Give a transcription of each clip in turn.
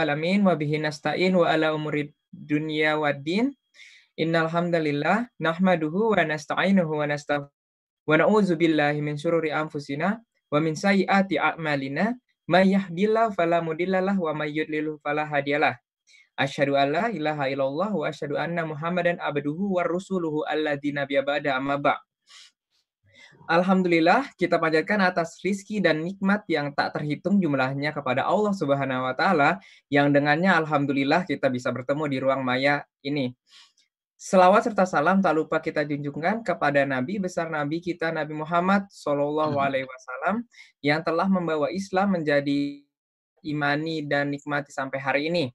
alamin wa bihi nasta'in wa ala umuri dunya waddin. Innal hamdalillah nahmaduhu wa nasta'inuhu wa wa na'udzu billahi min syururi anfusina wa min sayyiati a'malina may yahdihillahu fala mudhillalah wa may yudlil fala hadiyalah. Asyhadu an la ilaha illallah wa asyhadu anna Muhammadan abduhu wa rasuluhu alladzi nabiyya ba'da amma ba'. Alhamdulillah, kita panjatkan atas rizki dan nikmat yang tak terhitung jumlahnya kepada Allah Subhanahu wa Ta'ala, yang dengannya alhamdulillah kita bisa bertemu di ruang maya ini. Selawat serta salam tak lupa kita junjungkan kepada Nabi besar Nabi kita Nabi Muhammad Shallallahu Alaihi Wasallam yang telah membawa Islam menjadi imani dan nikmati sampai hari ini.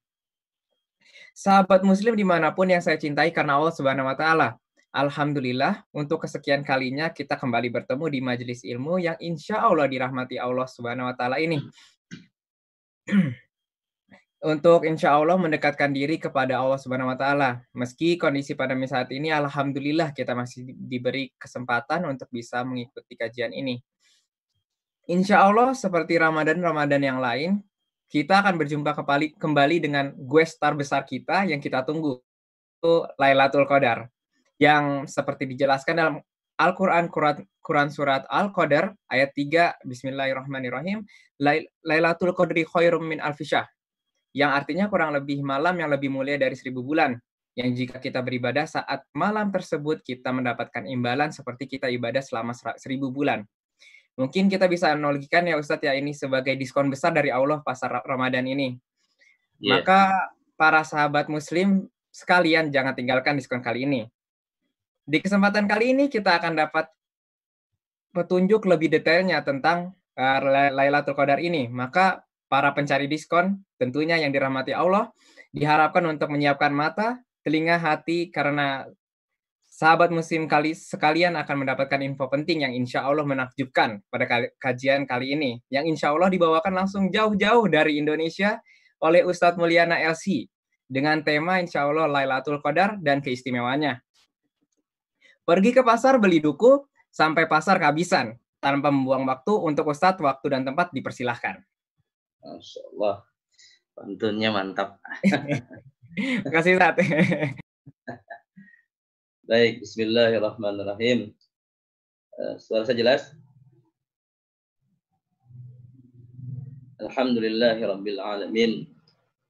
Sahabat Muslim dimanapun yang saya cintai karena Allah Subhanahu Wa Ta'ala. Alhamdulillah, untuk kesekian kalinya kita kembali bertemu di majelis ilmu yang insya Allah dirahmati Allah Subhanahu Wa Ta'ala ini. Untuk insya Allah mendekatkan diri kepada Allah Subhanahu Wa Ta'ala. Meski kondisi pandemi saat ini, alhamdulillah kita masih diberi kesempatan untuk bisa mengikuti kajian ini. Insya Allah seperti Ramadan yang lain, kita akan berjumpa kembali dengan guest star besar kita yang kita tunggu, itu Lailatul Qadar. Yang seperti dijelaskan dalam Al-Quran surat Al-Qadar ayat 3, Bismillahirrahmanirrahim, Lailatul Qadri khairum min alfi syahr, yang artinya kurang lebih malam yang lebih mulia dari 1000 bulan, yang jika kita beribadah saat malam tersebut kita mendapatkan imbalan seperti kita ibadah selama 1000 bulan. Mungkin kita bisa analogikan ya Ustadz ya, ini sebagai diskon besar dari Allah pas Ramadan ini. Yeah. Maka para sahabat Muslim sekalian jangan tinggalkan diskon kali ini. Di kesempatan kali ini kita akan dapat petunjuk lebih detailnya tentang Lailatul Qadar ini. Maka para pencari diskon tentunya yang dirahmati Allah diharapkan untuk menyiapkan mata, telinga, hati, karena sahabat Muslim sekalian akan mendapatkan info penting yang insya Allah menakjubkan pada kajian kali ini. Yang insya Allah dibawakan langsung jauh-jauh dari Indonesia oleh Ustadz Mulyana LC dengan tema insya Allah Lailatul Qadar dan keistimewaannya. Pergi ke pasar beli duku sampai pasar kehabisan. Tanpa membuang waktu, untuk Ustadz waktu dan tempat dipersilahkan. Masya Allah, pantunnya mantap. Terima kasih Ustadz. Baik, bismillahirrahmanirrahim. Suara saya jelas? Alhamdulillahirabbil alamin.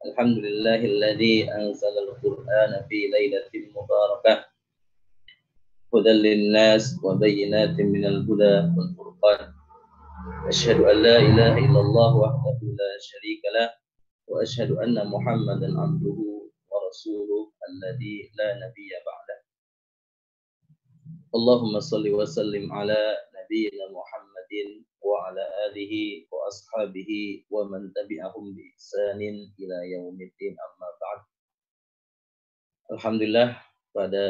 Alhamdulillahilladzi anzalal Qur'ana fi lailatin mubarakah. Hudan linnas wa bayyinatin minal huda wal furqan. Asyhadu an la ilaha illallah wahdahu la syarika lah wa asyhadu anna Muhammadan abduhu wa rasuluhu alladzi la nabiyya ba'dah. Allahumma salli wa sallim ala nabiyyina Muhammadin wa ala alihi wa ashabihi wa man tabi'ahum bi ihsanin ila yaumiddin, amma ba'd. Alhamdulillah, pada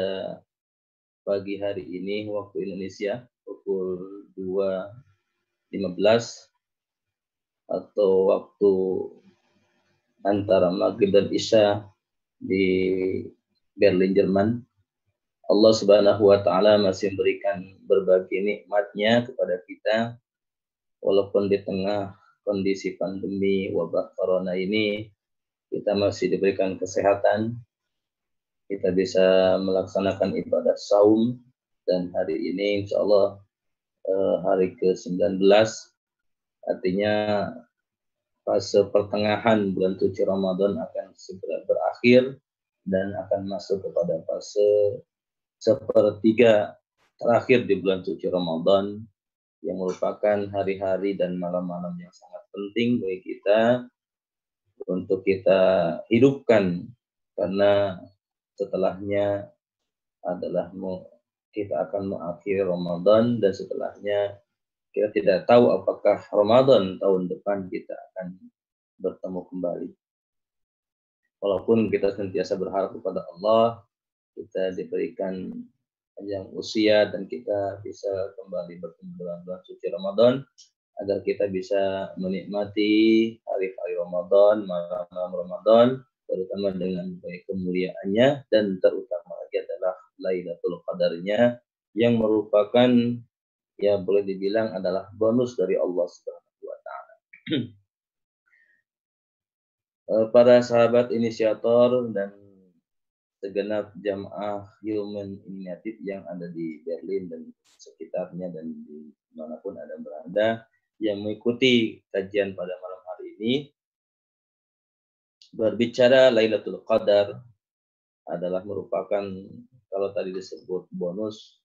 pagi hari ini waktu Indonesia pukul 2.15 atau waktu antara maghrib dan isya di Berlin, Jerman, Allah Subhanahu wa Ta'ala masih memberikan berbagai nikmatnya kepada kita, walaupun di tengah kondisi pandemi wabah corona ini kita masih diberikan kesehatan, kita bisa melaksanakan ibadah saum, dan hari ini insya Allah hari ke-19, artinya fase pertengahan bulan suci Ramadan akan segera berakhir dan akan masuk kepada fase sepertiga terakhir di bulan suci Ramadan, yang merupakan hari-hari dan malam-malam yang sangat penting bagi kita untuk kita hidupkan, karena setelahnya adalah kita akan mengakhiri Ramadan, dan setelahnya kita tidak tahu apakah Ramadan tahun depan kita akan bertemu kembali. Walaupun kita sentiasa berharap kepada Allah, kita diberikan panjang usia dan kita bisa kembali bertemu dalam bulan suci Ramadan, agar kita bisa menikmati hari-hari Ramadan, malam-malam Ramadan, terutama dengan baik kemuliaannya, dan terutama lagi adalah Lailatul Qadarnya, yang merupakan, ya boleh dibilang adalah bonus dari Allah Subhanahu wa Ta'ala. para sahabat inisiator dan segenap jamaah human initiative yang ada di Berlin dan sekitarnya dan di manapun ada berada yang mengikuti kajian pada malam hari ini. Berbicara Lailatul Qadar adalah merupakan, kalau tadi disebut bonus,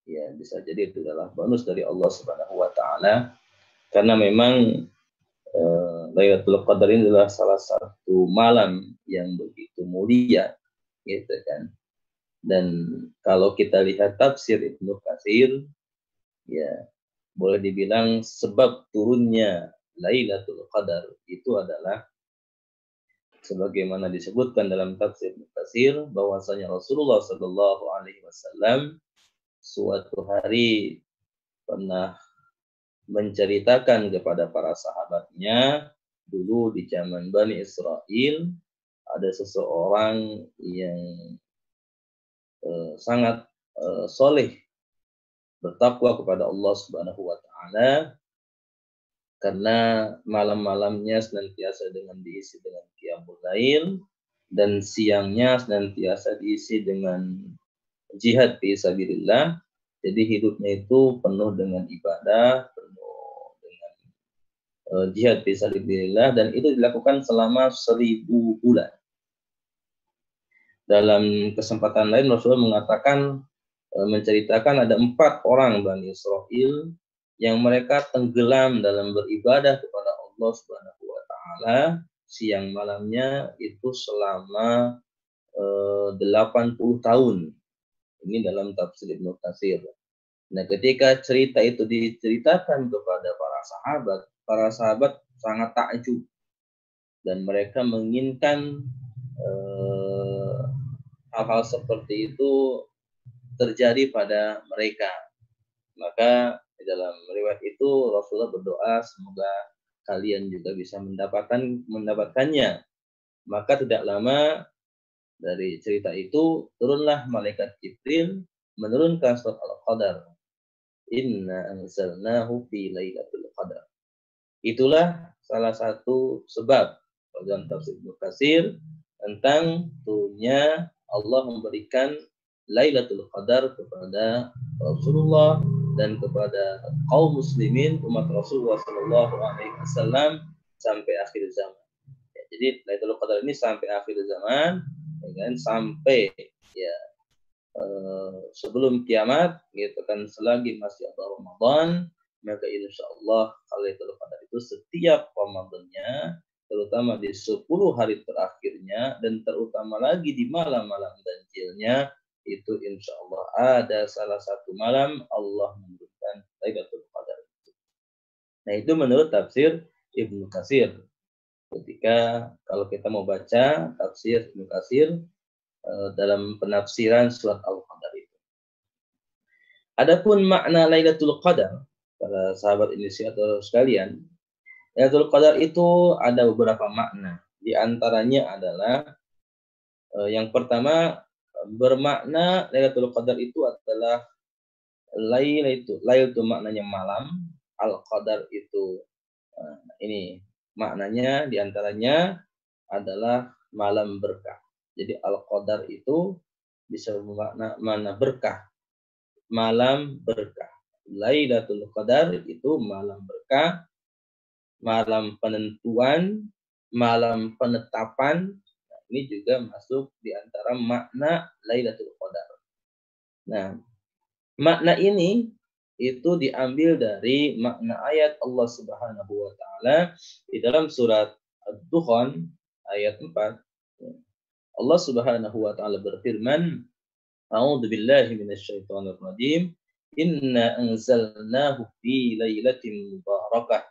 ya bisa jadi itu adalah bonus dari Allah Subhanahu wa taala, karena memang Lailatul Qadar ini adalah salah satu malam yang begitu mulia, gitu kan. Dan kalau kita lihat tafsir Ibnu Katsir, ya boleh dibilang sebab turunnya Lailatul Qadar itu adalah sebagaimana disebutkan dalam tafsir Ibnu Katsir, bahwasanya Rasulullah Shallallahu Alaihi Wasallam suatu hari pernah menceritakan kepada para sahabatnya, dulu di zaman Bani Israel ada seseorang yang sangat soleh, bertakwa kepada Allah Subhanahu wa taala, karena malam-malamnya senantiasa diisi dengan qiyamul lail dan siangnya senantiasa diisi dengan jihad fi sabilillah. Jadi hidupnya itu penuh dengan ibadah, penuh dengan jihad fi sabilillah, dan itu dilakukan selama 1000 bulan. Dalam kesempatan lain Rasulullah mengatakan, menceritakan ada 4 orang Bani Israel yang mereka tenggelam dalam beribadah kepada Allah Subhanahu wa taala siang malamnya itu selama 80 tahun. Ini dalam tafsir Ibnu Katsir. Nah, ketika cerita itu diceritakan kepada para sahabat sangat takjub dan mereka menginginkan hal-hal seperti itu terjadi pada mereka. Maka di dalam riwayat itu Rasulullah berdoa semoga kalian juga bisa mendapatkannya. Maka tidak lama dari cerita itu turunlah malaikat Jibril menurunkan surat Al-Qadar. Inna anzalnahu fi lailatul qadar. Itulah salah satu sebab dalam tafsir Ibnu Katsir tentang turunnya Allah memberikan Lailatul Qadar kepada Rasulullah dan kepada kaum muslimin umat Rasulullah Shallallahu Alaihi Wasallam sampai akhir zaman. Ya, jadi Lailatul Qadar ini sampai akhir zaman, ya kan, sampai ya sebelum kiamat, gitu kan, selagi masih ada Ramadan, maka insya Allah Lailatul Qadar itu setiap Ramadannya, terutama di 10 hari terakhirnya dan terutama lagi di malam-malam ganjilnya, itu insya Allah ada salah satu malam Allah menurunkan Lailatul Qadar. Nah, itu menurut tafsir Ibnu Katsir. Ketika kalau kita mau baca tafsir Ibnu Katsir dalam penafsiran surat Al-Qadar itu. Adapun makna Lailatul Qadar, para sahabat inisiator sekalian, Lailatul Qadar itu ada beberapa makna. Di antaranya adalah yang pertama, bermakna Lailatul Qadar itu adalah Lail itu maknanya malam, Al-Qadar itu ini maknanya di antaranya adalah malam berkah. Jadi Al-Qadar itu bisa bermakna berkah, malam berkah. Lailatul Qadar itu malam berkah, malam penentuan, malam penetapan. Nah, ini juga masuk di antara makna Lailatul Qadar. Nah, makna ini itu diambil dari makna ayat Allah Subhanahu wa taala di dalam surat Ad-Dukhan ayat 4. Allah Subhanahu wa taala berfirman, A'udzu billahi minasyaitonir rajim. Inna anzalnahu fi lailatin mubarakah.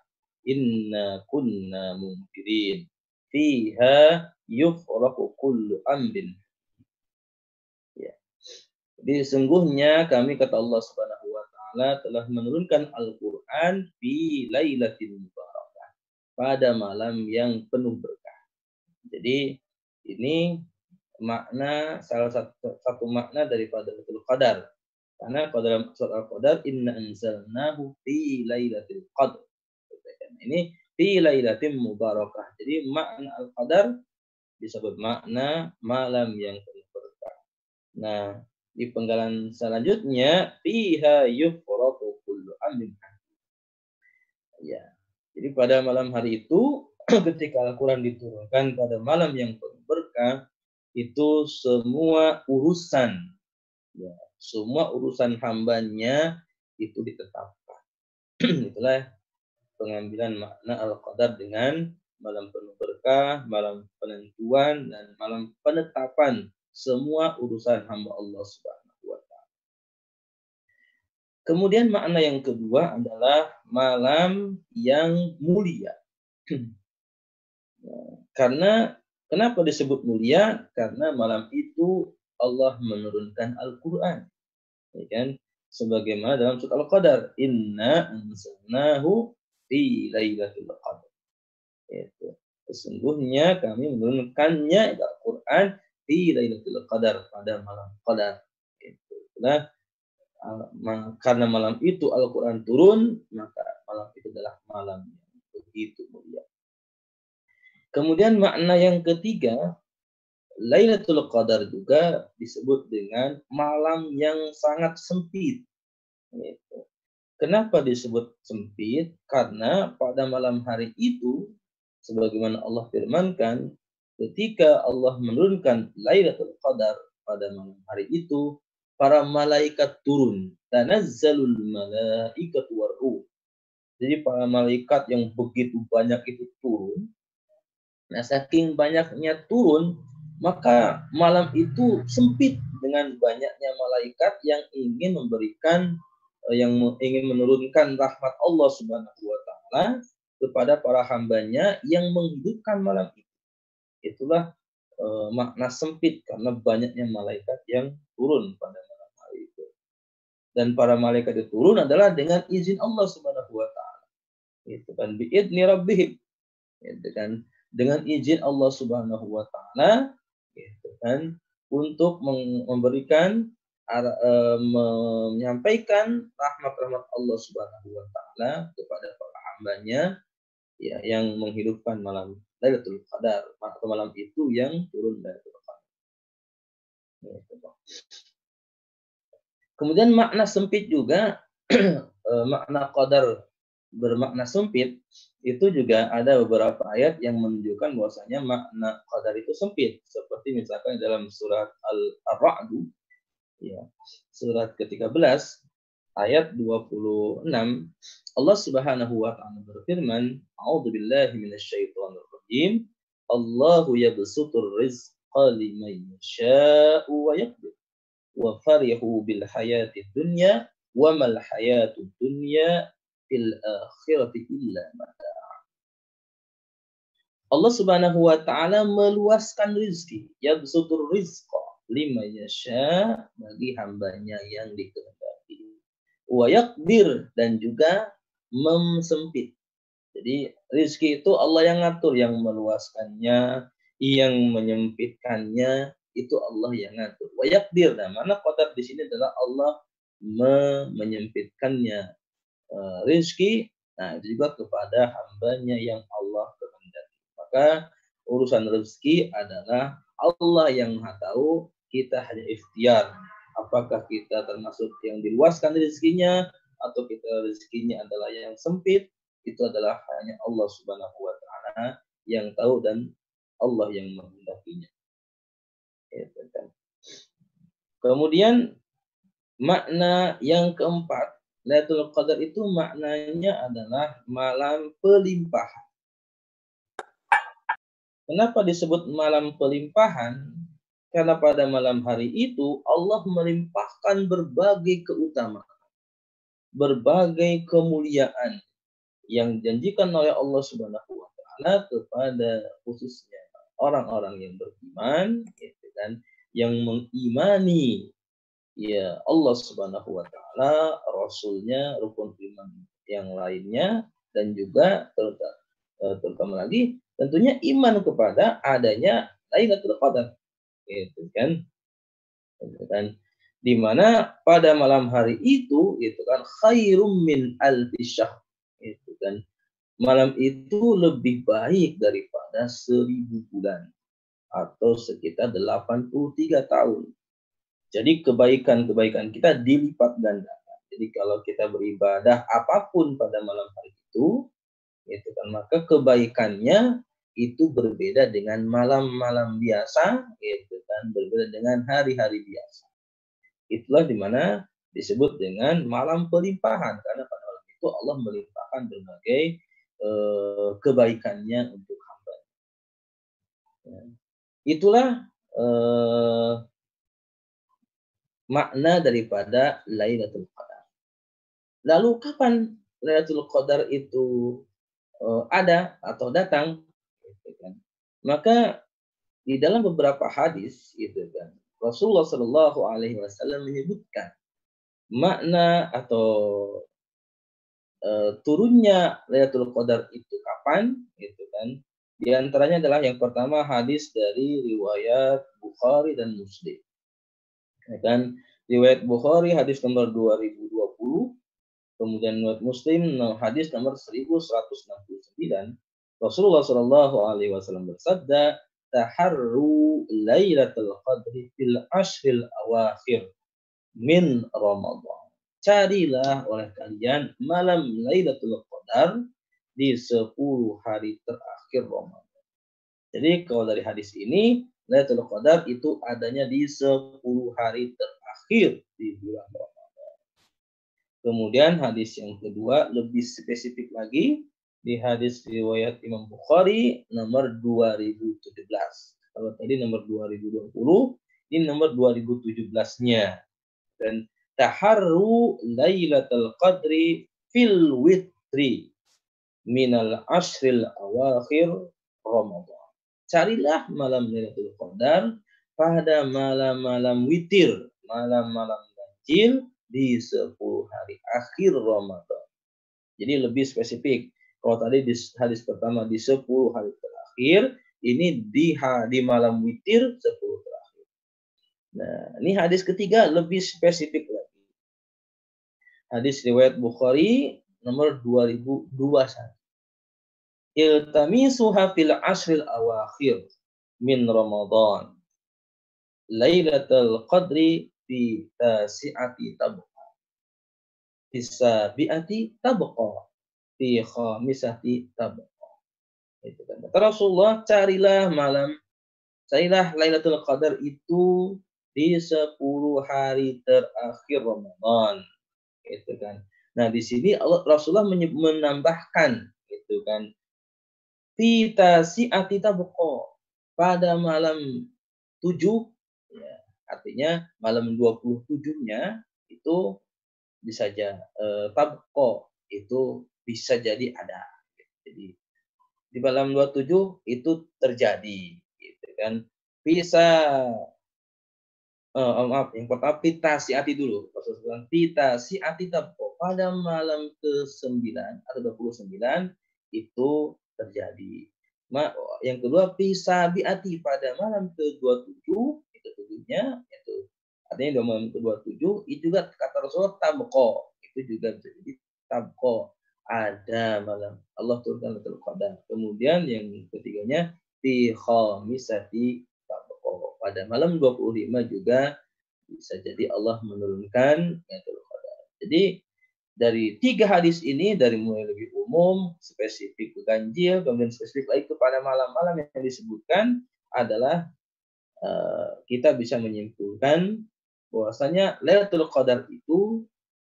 Inna kunna munzirin. Fiha yufraqu kullu amrin. Ya. Jadi sesungguhnya kami, kata Allah Subhanahu wa taala, telah menurunkan Al-Qur'an fi lailatin mubarakah, pada malam yang penuh berkah. Jadi ini makna, salah satu makna daripada Lailatul Qadar. Karena pada dalam surat Al-Qadar, inna anzalnahu fi lailatul qadr. Ini fi lailatin mubarakah. Jadi makna al-qadar bisa bermakna malam yang penuh berkah. Nah, di penggalan selanjutnya fiha yufraqu kullu amrin. Ya. Jadi pada malam hari itu ketika Al-Qur'an diturunkan pada malam yang penuh berkah, itu semua urusan, ya, semua urusan hambanya itu ditetapkan. Itulah pengambilan makna al-qadar dengan malam penuh berkah, malam penentuan, dan malam penetapan semua urusan hamba Allah Subhanahu wa Ta'ala. Kemudian makna yang kedua adalah malam yang mulia. Karena kenapa disebut mulia? Karena malam itu Allah menurunkan Al-Quran. Ya kan? Sebagaimana dalam surat Al-Qadar, inna anzalnahu fi lailatul qadar. Itu. Sesungguhnya kami menurunkannya Al-Quran fi lailatul qadar, pada malam qadar. Itu. Nah, karena malam itu Al-Quran turun, maka malam itu adalah malam yang begitu mulia. Kemudian makna yang ketiga, Lailatul Qadar juga disebut dengan malam yang sangat sempit. Gitu. Kenapa disebut sempit? Karena pada malam hari itu, sebagaimana Allah firmankan, ketika Allah menurunkan Lailatul Qadar pada malam hari itu, para malaikat turun. Tanazzalul malaikatu warruh. Jadi para malaikat yang begitu banyak itu turun. Nah, saking banyaknya turun, maka malam itu sempit dengan banyaknya malaikat yang ingin memberikan, yang ingin menurunkan rahmat Allah Subhanahu wa Ta'ala kepada para hambanya yang menghidupkan malam itu. Itulah makna sempit karena banyaknya malaikat yang turun pada malam hari itu. Dan para malaikat itu turun adalah dengan izin Allah Subhanahu wa Ta'ala. Itu kan biidni rabbihim. Itu kan dengan izin Allah Subhanahu wa Ta'ala, gitu kan, untuk memberikan menyampaikan rahmat-rahmat Allah Subhanahu wa Ta'ala kepada para hambanya, ya, yang menghidupkan malam Lailatul Qadar, atau malam itu yang turun Lailatul Qadar. Kemudian makna sempit juga, makna qadar bermakna sempit, itu juga ada beberapa ayat yang menunjukkan bahwasanya makna qadar itu sempit, seperti misalkan dalam surat Ar-Ra'd, ya, surat ke-13 ayat 26, Allah Subhanahu wa Ta'ala berfirman, A'udzubillahi minasyaitonir rajim, Allahu yabsutur rizqa liman yasha'u wa yaqdir wa farihu bil hayatid dunya wa mal hayatud dunya fil akhirati illa mata'. Allah Subhanahu wa Ta'ala meluaskan rizki, yabsutur rizqa liman yasha, bagi hambanya yang dikehendaki, wa yaqdir, dan juga memsempit. Jadi rizki itu Allah yang ngatur, yang meluaskannya, yang menyempitkannya itu Allah yang ngatur. Wa yaqdir, nah mana qadar di sini adalah Allah menyempitkannya rizki, nah itu juga kepada hambanya yang Allah kehendaki. Maka urusan rezeki adalah Allah yang Maha tahu, kita hanya ikhtiar. Apakah kita termasuk yang diluaskan rezekinya, atau kita rezekinya adalah yang sempit, itu adalah hanya Allah Subhanahu wa Ta'ala yang tahu dan Allah yang menghendakinya. Kemudian makna yang keempat, Lailatul Qadar itu maknanya adalah malam pelimpahan. Kenapa disebut malam pelimpahan? Karena pada malam hari itu Allah melimpahkan berbagai keutamaan, berbagai kemuliaan yang dijanjikan oleh Allah Subhanahu wa Ta'ala kepada khususnya orang-orang yang beriman, gitu kan, yang mengimani, ya, Allah Subhanahu wa Ta'ala, Rasulnya, rukun iman yang lainnya, dan juga terutama lagi tentunya iman kepada adanya Lailatul Qadar, gitu kan, di mana pada malam hari itu, gitu kan, khairum min alfi syahr, gitu kan, malam itu lebih baik daripada 1000 bulan atau sekitar 83 tahun. Jadi kebaikan-kebaikan kita dilipat gandakan. Jadi kalau kita beribadah apapun pada malam hari itu kan, maka kebaikannya itu berbeda dengan malam-malam biasa, gitu kan, berbeda dengan hari-hari biasa. Itulah dimana disebut dengan malam pelimpahan, karena pada malam itu Allah melimpahkan berbagai kebaikannya untuk hamba. Ya. Itulah makna daripada Lailatul Qadar. Lalu kapan Lailatul Qadar itu ada atau datang? Gitu kan. Maka di dalam beberapa hadis itu kan, Rasulullah Shallallahu Alaihi Wasallam menyebutkan makna atau turunnya Lailatul Qadar itu kapan, gitu kan? Di antaranya adalah yang pertama hadis dari riwayat Bukhari dan Muslim. Ya kan? Riwayat Bukhari hadis nomor 2020, kemudian riwayat Muslim hadis nomor 1169. Rasulullah Shallallahu Alaihi Wasallam bersabda, "Taharru Lailatul Qadri fil ashril awakhir min Ramadan." Carilah oleh kalian malam Lailatul Qadar di 10 hari terakhir Ramadan. Jadi kalau dari hadis ini, Lailatul Qadar itu adanya di 10 hari terakhir di bulan Ramadan. Kemudian hadis yang kedua lebih spesifik lagi, di hadis riwayat Imam Bukhari nomor 2017. Kalau tadi nomor 2020, ini nomor 2017-nya. Dan taharru Lailatul Qadri fil witri minal ashril awakhir Ramadan. Carilah malam Lailatul Qadar pada malam-malam witir, malam-malam ganjil di 10 hari akhir Ramadan. Jadi lebih spesifik. Kalau tadi di hadis pertama di 10 hari terakhir, ini di malam witir 10 terakhir. Nah, ini hadis ketiga lebih spesifik lagi. Hadis riwayat Bukhari nomor 2021. Iltamisuha fil ashril awakhir min Ramadan. Lailatul Qadri fi tasi'ati tabqa. Bisa bi'ati tabqa. Fi khamisati tabqa. Itu kan. Kata Rasulullah, carilah Lailatul Qadar itu di 10 hari terakhir Ramadan. Itu kan. Nah, di sini Rasulullah menambahkan itu kan, fi tasi'ati tabqa, pada malam 7, ya, artinya malam 27-nya itu bisa saja tabqa itu bisa jadi ada. Jadi di malam 27 itu terjadi, gitu kan. Bisa maaf, yang pertama pita siati dulu. Rasulullah pita siati tabqa, pada malam ke-9 atau 29 itu terjadi. Yang kedua pisa biati, pada malam ke-27 itu tujuhnya, itu artinya di malam ke-27 itu juga kata Rasulullah tabqa, itu juga bisa jadi tabqa, ada malam Allah turunkan Lailatul Qadar. Kemudian yang ketiganya fi khamisati tabqa, pada malam 25 juga bisa jadi Allah menurunkan Lailatul Qadar. Jadi dari 3 hadis ini, dari mulai lebih umum, spesifik ke ganjil, kemudian spesifik lagi kepada malam-malam yang disebutkan, adalah kita bisa menyimpulkan bahwasanya Lailatul Qadar itu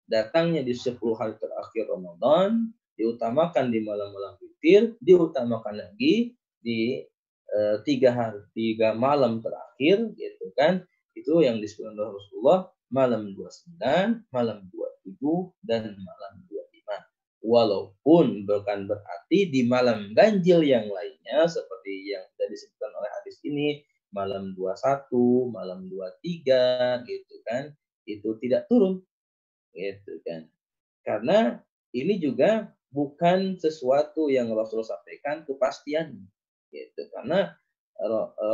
datangnya di 10 hari terakhir Ramadan, diutamakan di malam-malam witir, diutamakan lagi di 3 malam terakhir, gitu kan. Itu yang disebutkan oleh Rasulullah, malam 29, malam 27, dan malam 25. Walaupun bukan berarti di malam ganjil yang lainnya seperti yang sudah disebutkan oleh hadis ini, malam 21, malam 23, gitu kan, itu tidak turun, gitu kan. Karena ini juga bukan sesuatu yang Rasulullah sampaikan kepastian, gitu. Karena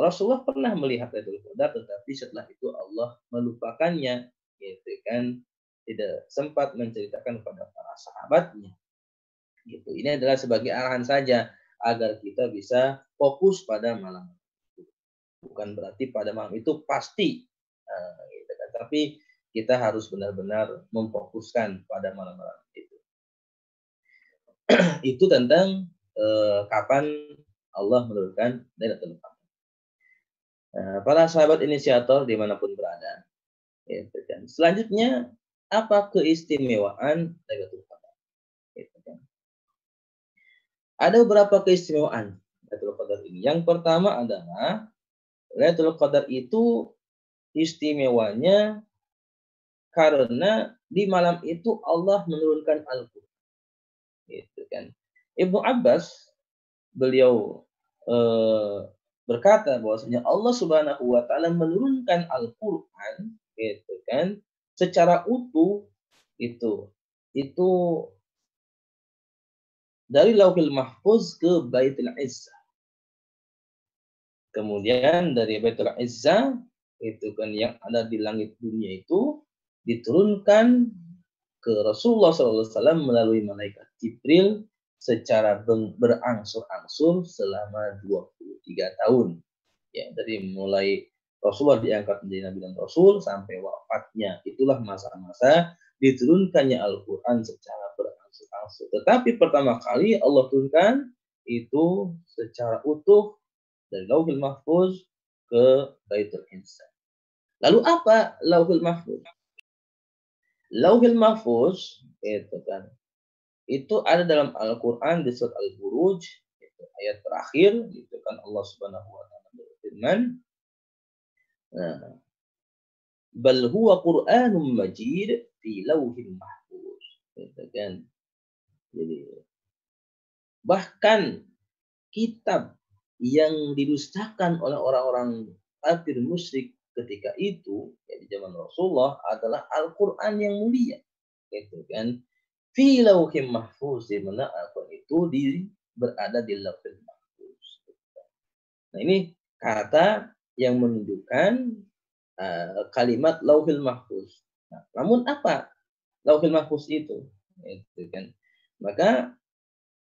Rasulullah pernah melihat Lailatul Qadar, tetapi setelah itu Allah melupakannya, gitu kan. Tidak sempat menceritakan kepada para sahabatnya. Gitu. Ini adalah sebagai arahan saja agar kita bisa fokus pada malam. Bukan berarti pada malam itu pasti, gitu kan. Tapi kita harus benar-benar memfokuskan pada malam-malam itu. Itu tentang kapan Allah menurunkan Lailatul Qadar. Para sahabat inisiator dimanapun berada, gitu kan. Selanjutnya, apa keistimewaan Lailatul Qadar? Gitu kan. Ada beberapa keistimewaan Lailatul Qadar ini. Yang pertama adalah Lailatul Qadar itu istimewanya karena di malam itu Allah menurunkan Al-Quran. Gitu kan. Ibnu Abbas beliau berkata bahwasanya Allah Subhanahu wa taala menurunkan Al-Qur'an gitu kan secara utuh itu dari Lauhul Mahfuz ke Baitul Izzah. Kemudian dari Baitul Izzah itu kan yang ada di langit dunia itu diturunkan ke Rasulullah SAW melalui malaikat Jibril secara berangsur-angsur selama 23 tahun. Ya, dari mulai Rasulullah diangkat menjadi Nabi dan Rasul sampai wafatnya. Itulah masa-masa diturunkannya Al-Quran secara berangsur-angsur. Tetapi pertama kali Allah turunkan itu secara utuh dari Lauhul Mahfuz ke Baitul Izzah. Lalu apa Lauhul Mahfuz? Lauhul Mahfuz itu kan itu ada dalam Al-Qur'an di surat Al-Buruj itu ayat terakhir gitu kan Allah Subhanahu wa taala berfirman bal huwa Qur'anun Majid fi Lauhil Mahfuz gitu kan. Jadi bahkan kitab yang didustakan oleh orang-orang kafir musyrik ketika itu ya di zaman Rasulullah adalah Al-Qur'an yang mulia gitu kan fi lauhim mahfuz di mana Al-Qur'an itu berada di lauhil mahfuz. Nah ini kata yang menunjukkan kalimat lauhil mahfuz. Nah, namun apa lauhil mahfuz itu? Gitu kan. Maka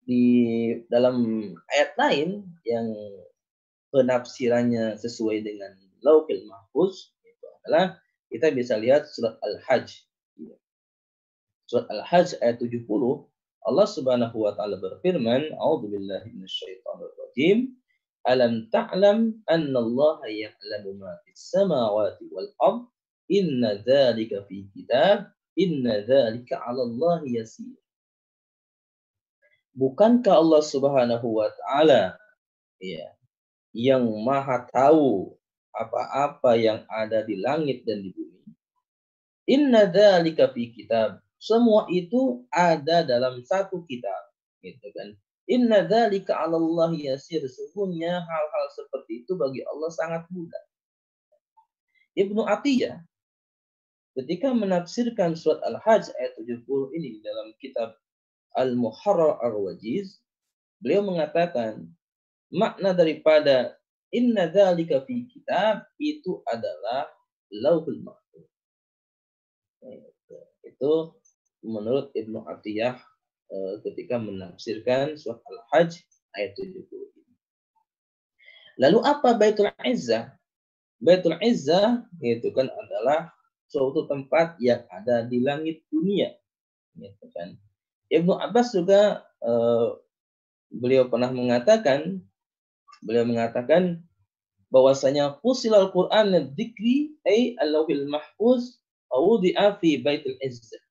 di dalam ayat lain yang penafsirannya sesuai dengan Lauhul Mahfuz itu adalah kita bisa lihat surat Al-Hajj. Surat Al-Hajj ayat 70 Allah Subhanahu wa taala berfirman, "A'udzubillahi minasyaitonir rajim. Alam ta'lam anna Allah ya'lamu ma fis samawati wal ard. Inna dzalika fi kitab. Inna dzalika 'ala Allah yasir." Bukankah Allah Subhanahu wa taala ya yang maha tahu apa-apa yang ada di langit dan di bumi? Inna dzalika fi kitab. Semua itu ada dalam satu kitab, gitu kan. Inna dzalika 'ala Allah yasir. Sesungguhnya hal-hal seperti itu bagi Allah sangat mudah. Ibnu Atiyah ketika menafsirkan surat Al-Hajj ayat 70 ini dalam kitab Al-Muharrar Ar-Wajiz, beliau mengatakan makna daripada inna dzalika fi kitab itu adalah Lauhul Mahfuz. Itu menurut Ibnu Atiyah ketika menafsirkan surat Al-Hajj ayat 70 ini. Lalu apa Baitul Izzah? Baitul Izzah itu kan adalah suatu tempat yang ada di langit dunia. Gitu kan. Ibnu Abbas juga beliau mengatakan bahwasanya fusilal Quran dzikri ay al-lauhil mahfuz awdi'a fi baitul izzah.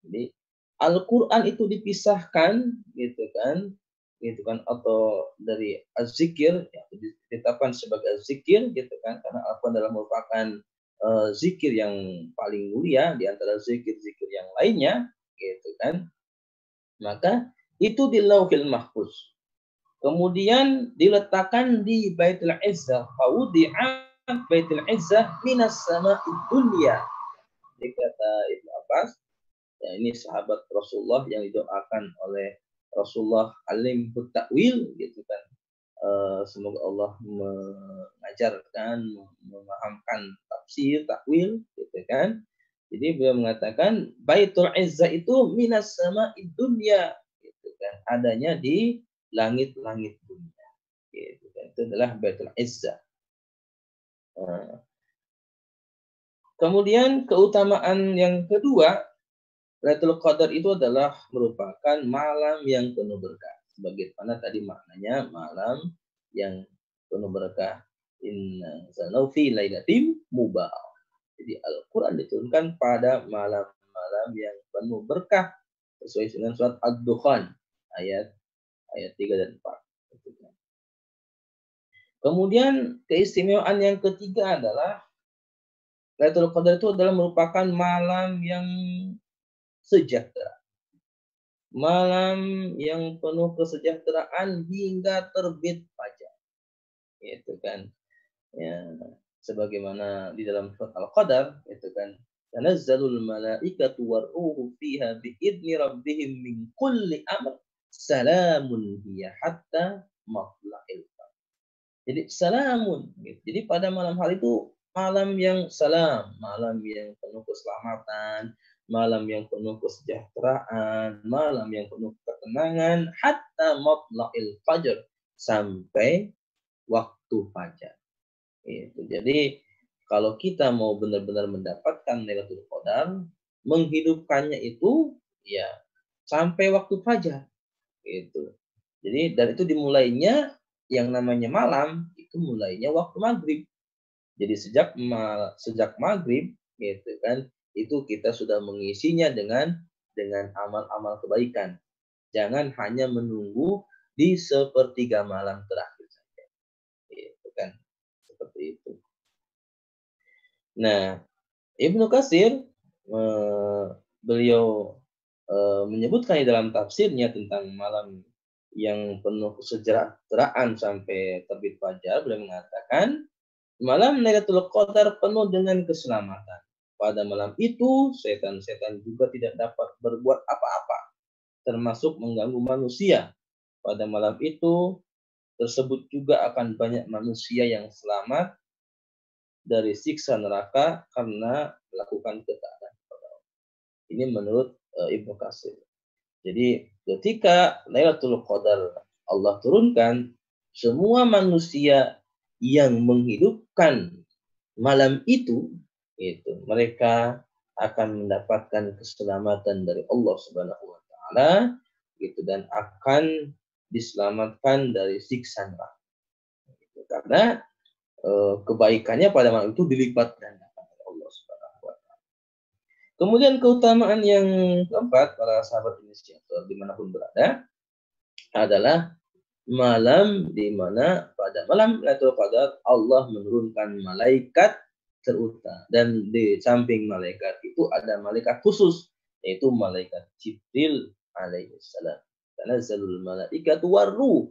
Jadi Al-Qur'an itu dipisahkan gitu kan atau dari az-zikir ya, ditetapkan sebagai az-zikir gitu kan karena Al-Qur'an adalah merupakan zikir yang paling mulia di antara zikir-zikir yang lainnya gitu kan. Maka itu di Lauhil Mahfuz. Kemudian diletakkan di Baitul Izzah. Fawudi'a Baitul Izzah minas sama'id dunya. Jadi kata Ibnu Abbas, ya ini sahabat Rasulullah yang didoakan oleh Rasulullah alim takwil gitu kan. Semoga Allah mengajarkan, memahamkan tafsir, takwil gitu kan. Jadi beliau mengatakan Baitul Izzah itu minas sama'id dunya gitu kan, adanya di langit-langit dunia. Gitu kan. Itu adalah Baitul Izzah. Nah, kemudian keutamaan yang kedua, Lailatul Qadar itu adalah merupakan malam yang penuh berkah. Sebagaimana tadi maknanya malam yang penuh berkah. Inna anzalnahu fi lailatin mubarakah. Jadi Al-Quran diturunkan pada malam-malam yang penuh berkah sesuai dengan surat Ad-Dukhan ayat 3 dan 4. Kemudian keistimewaan yang ketiga adalah Lailatul Qadar itu adalah merupakan malam yang sejahtera. Malam yang penuh kesejahteraan hingga terbit fajar. Itu kan. Ya, sebagaimana di dalam surat Al-Qadar itu kan, tanazzalul malaikatu waruhu fiha biidzni rabbihim min kulli amr salamun hiya hatta matla'il fajr. Jadi salamun gitu. Jadi pada malam hari itu malam yang salam, malam yang penuh keselamatan, malam yang penuh kesejahteraan, malam yang penuh ketenangan hatta matla'il fajr, sampai waktu fajar. Itu. Jadi kalau kita mau benar-benar mendapatkan Lailatul Qadar, menghidupkannya itu ya sampai waktu fajar. Gitu. Jadi dan itu dimulainya yang namanya malam itu mulainya waktu maghrib. Jadi sejak maghrib gitu kan, itu kita sudah mengisinya dengan amal-amal kebaikan. Jangan hanya menunggu di sepertiga malam terakhir saja. Gitu kan. Seperti itu. Nah, Ibnu Katsir beliau menyebutkan di dalam tafsirnya tentang malam yang penuh kesejahteraan sampai terbit fajar, beliau mengatakan malam Lailatul Qadar penuh dengan keselamatan. Pada malam itu setan-setan juga tidak dapat berbuat apa-apa, termasuk mengganggu manusia. Pada malam itu tersebut juga akan banyak manusia yang selamat dari siksa neraka karena melakukan ketaatan kepada Allah. Ini menurut Ibnu Katsir. Jadi ketika Lailatul Qadar Allah turunkan, semua manusia yang menghidupkan malam itu mereka akan mendapatkan keselamatan dari Allah Subhanahu wa taala gitu, dan akan diselamatkan dari siksa neraka. Gitu. Karena kebaikannya pada malam itu dilipat gandakan oleh Allah Subhanahu wa taala. Kemudian keutamaan yang keempat para sahabat inisiator dimanapun berada adalah malam di mana pada malam Lailatul Qadar Allah menurunkan malaikat teruta, dan di samping malaikat itu ada malaikat khusus yaitu malaikat Jibril alaihissalam. Tanazzalul malaikatu warruh.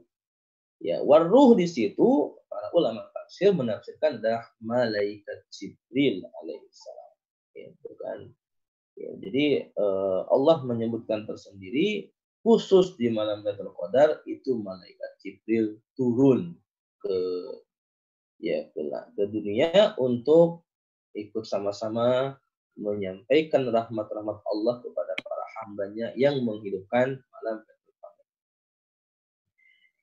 Ya, warruh di situ para ulama tafsir menafsirkan adalah malaikat Jibril alaihissalam. Itu kan. Ya, jadi Allah menyebutkan tersendiri khusus di malam Lailatul Qadar itu malaikat Jibril turun ke dunia untuk ikut sama-sama menyampaikan rahmat-rahmat Allah kepada para hambanya yang menghidupkan malam Lailatul Qadar.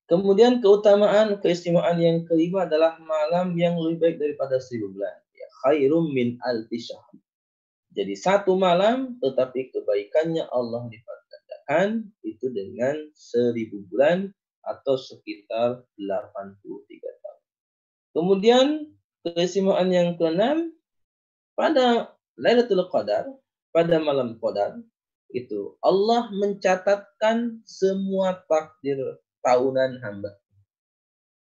Kemudian keutamaan, keistimewaan yang kelima adalah malam yang lebih baik daripada 1000 bulan. Ya, khairum min alfi syahr. Jadi satu malam tetapi kebaikannya Allah lipat gandakan itu dengan 1000 bulan atau sekitar 83 tahun. Kemudian keistimewaan yang keenam, pada Lailatul Qadar, pada malam Qadar itu Allah mencatatkan semua takdir tahunan hamba.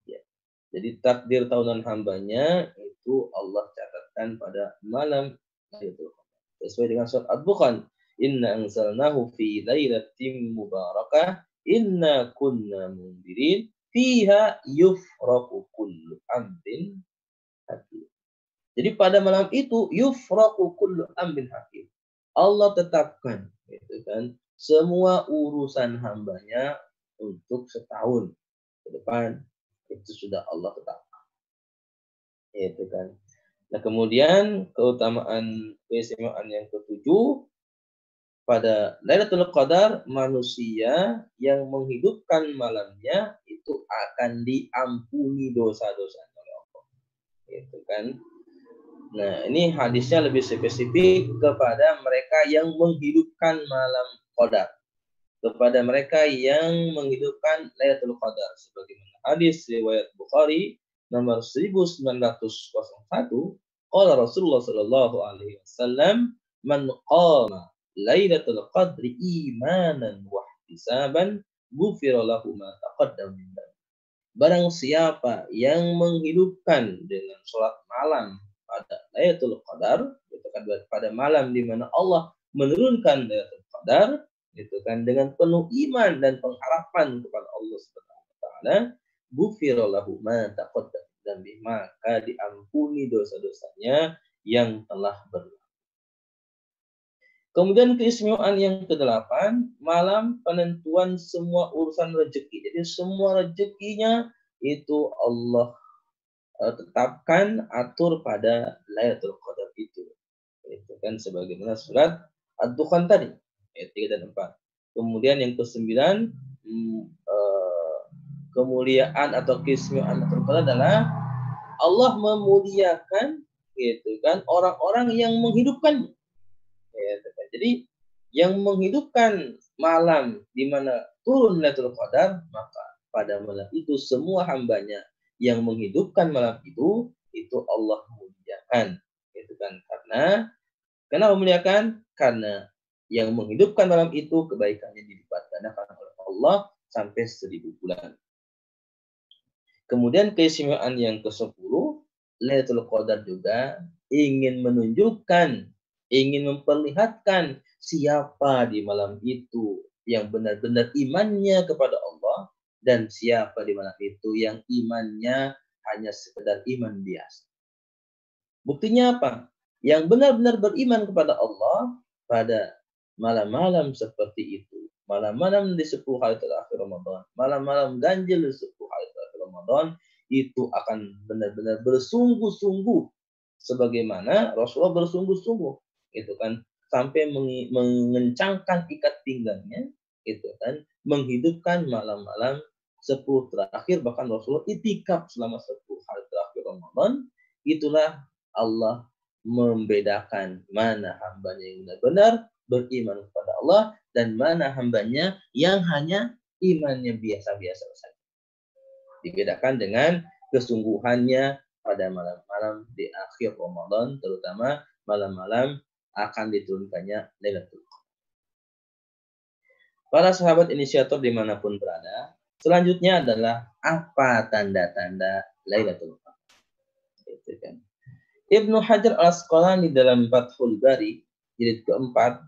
Ya. Jadi takdir tahunan hambanya itu Allah catatkan pada malam Lailatul Qadar. Sesuai dengan surat Ad-Dukhan, inna anzalnahu fi lailatin mubarakah inna kunna mundirin fiha yufraqu kullu amrin hakim. Jadi pada malam itu yufraqu kullu amrin hakim. Allah tetapkan gitu kan semua urusan hambanya untuk setahun ke depan, itu sudah Allah tetapkan. Itu kan. Nah, kemudian keutamaan keistimewaan yang ketujuh, pada Lailatul Qadar manusia yang menghidupkan malamnya itu akan diampuni dosa-dosanya oleh Allah. Gitu kan. Nah, ini hadisnya lebih spesifik kepada mereka yang menghidupkan malam Qadar. Kepada mereka yang menghidupkan Lailatul Qadar sebagaimana hadis riwayat Bukhari nomor 1901 qala Rasulullah sallallahu alaihi wasallam man qama Lailatul Qadri imanan wa ihtisaban ghufira lahu ma taqaddama min dhanbi. Barang siapa yang menghidupkan dengan sholat malam pada Lailatul Qadar, itu kan pada malam di mana Allah menurunkan Lailatul Qadar, itu kan dengan penuh iman dan pengharapan kepada Allah Subhanahu wa taala, ghufira lahu ma taqaddama min dhanbi, maka diampuni dosa-dosanya yang telah berlalu. Kemudian keistimewaan yang ke-8, malam penentuan semua urusan rezeki. Jadi semua rezekinya itu Allah tetapkan, atur pada Lailatul Qadar itu. Itu kan sebagaimana surat Ad-Dukhan tadi, ayat 3 dan 4. Kemudian yang ke-9, kemuliaan atau keistimewaan Lailatul Qadar adalah Allah memuliakan gitu kan orang-orang yang menghidupkannya. Jadi yang menghidupkan malam di mana turun Lailatul Qadar, maka pada malam itu semua hambanya yang menghidupkan malam itu Allah muliakan. Itu kan karena memuliakan, karena yang menghidupkan malam itu kebaikannya dilipat gandakan oleh Allah sampai 1000 bulan. Kemudian keistimewaan yang ke-10, Lailatul Qadar juga ingin menunjukkan, ingin memperlihatkan siapa di malam itu yang benar-benar imannya kepada Allah dan siapa di malam itu yang imannya hanya sekedar iman biasa. Buktinya apa? Yang benar-benar beriman kepada Allah pada malam-malam seperti itu, malam-malam di 10 hari terakhir Ramadan, malam-malam ganjil di 10 hari terakhir Ramadan, itu akan benar-benar bersungguh-sungguh sebagaimana Rasulullah bersungguh-sungguh, itu kan sampai mengencangkan ikat pinggangnya, itu kan menghidupkan malam-malam 10 terakhir, bahkan Rasulullah itikaf selama 10 hari terakhir Ramadan. Itulah Allah membedakan mana hambanya yang benar-benar beriman kepada Allah dan mana hambanya yang hanya imannya biasa-biasa saja. Dibedakan dengan kesungguhannya pada malam-malam di akhir Ramadan, terutama malam-malam akan diturunkannya Lailatul Qadar. Para sahabat inisiator dimanapun berada, selanjutnya adalah apa tanda-tanda Lailatul Qadar. Itu kan. Ibnu Hajar Al-Asqalani dalam Fathul Bari jilid keempat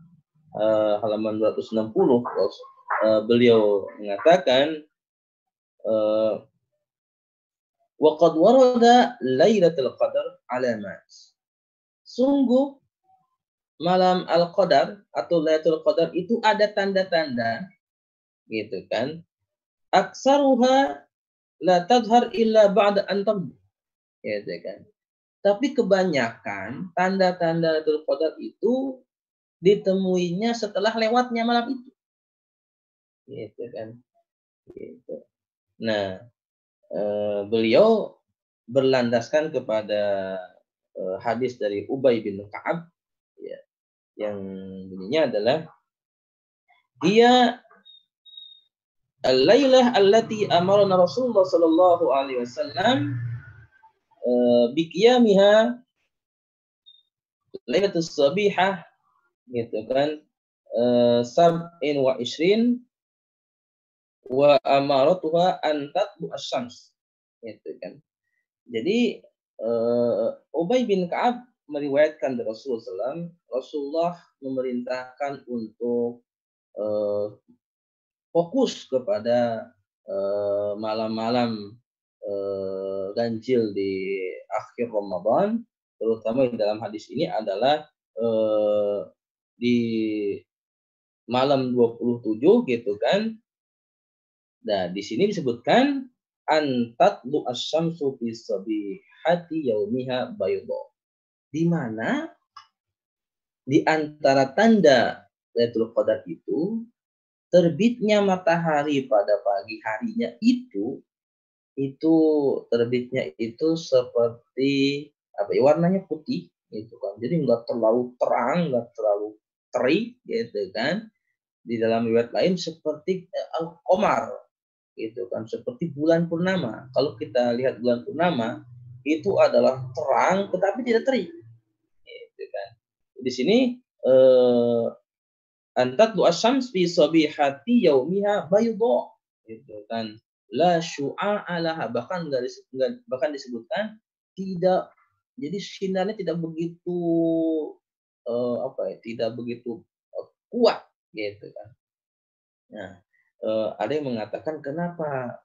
halaman 260 beliau mengatakan wa qad warada Lailatul Qadar alamat. Sungguh malam Al-Qadar atau Lailatul Qadar itu ada tanda-tanda, gitu kan. Aksaruha la tadhhar illa ba'da an tamd, gitu kan. Tapi kebanyakan tanda-tanda Lailatul Qadar itu ditemuinya setelah lewatnya malam itu. Gitu kan. Gitu. Nah, beliau berlandaskan kepada hadis dari Ubay bin Ka'ab, ya, yang bunyinya adalah dia al-lailah allati amarna Rasulullah sallallahu alaihi wasallam biqiyamiha lailatus sabihah, gitu kan, sab'in wa ishrin wa amaratuha an tatlu asy-syams, gitu kan. Jadi Ubay bin Ka'ab meriwayatkan dari Rasulullah SAW, Rasulullah memerintahkan untuk fokus kepada malam-malam ganjil di akhir Ramadan, terutama dalam hadis ini adalah di malam 27, gitu kan. Nah, di sini disebutkan antatlu asy-syamsu fi sabihati yaumiha bayda. Di mana di antara tanda Lailatul Qadar itu terbitnya matahari pada pagi harinya itu terbitnya itu seperti apa ya, warnanya putih gitu kan. Jadi nggak terlalu terang, nggak terlalu terik gitu kan. Di dalam riwayat lain seperti al-qamar gitu kan, seperti bulan purnama. Kalau kita lihat bulan purnama itu adalah terang tetapi tidak terik gitu kan. Di sini antat lu asyams fi sabihati yaumiha bayda gitu kan, la syu'a laha, bahkan disebutkan tidak, jadi sinarnya tidak begitu apa ya, tidak begitu kuat gitu kan. Nah, ada yang mengatakan kenapa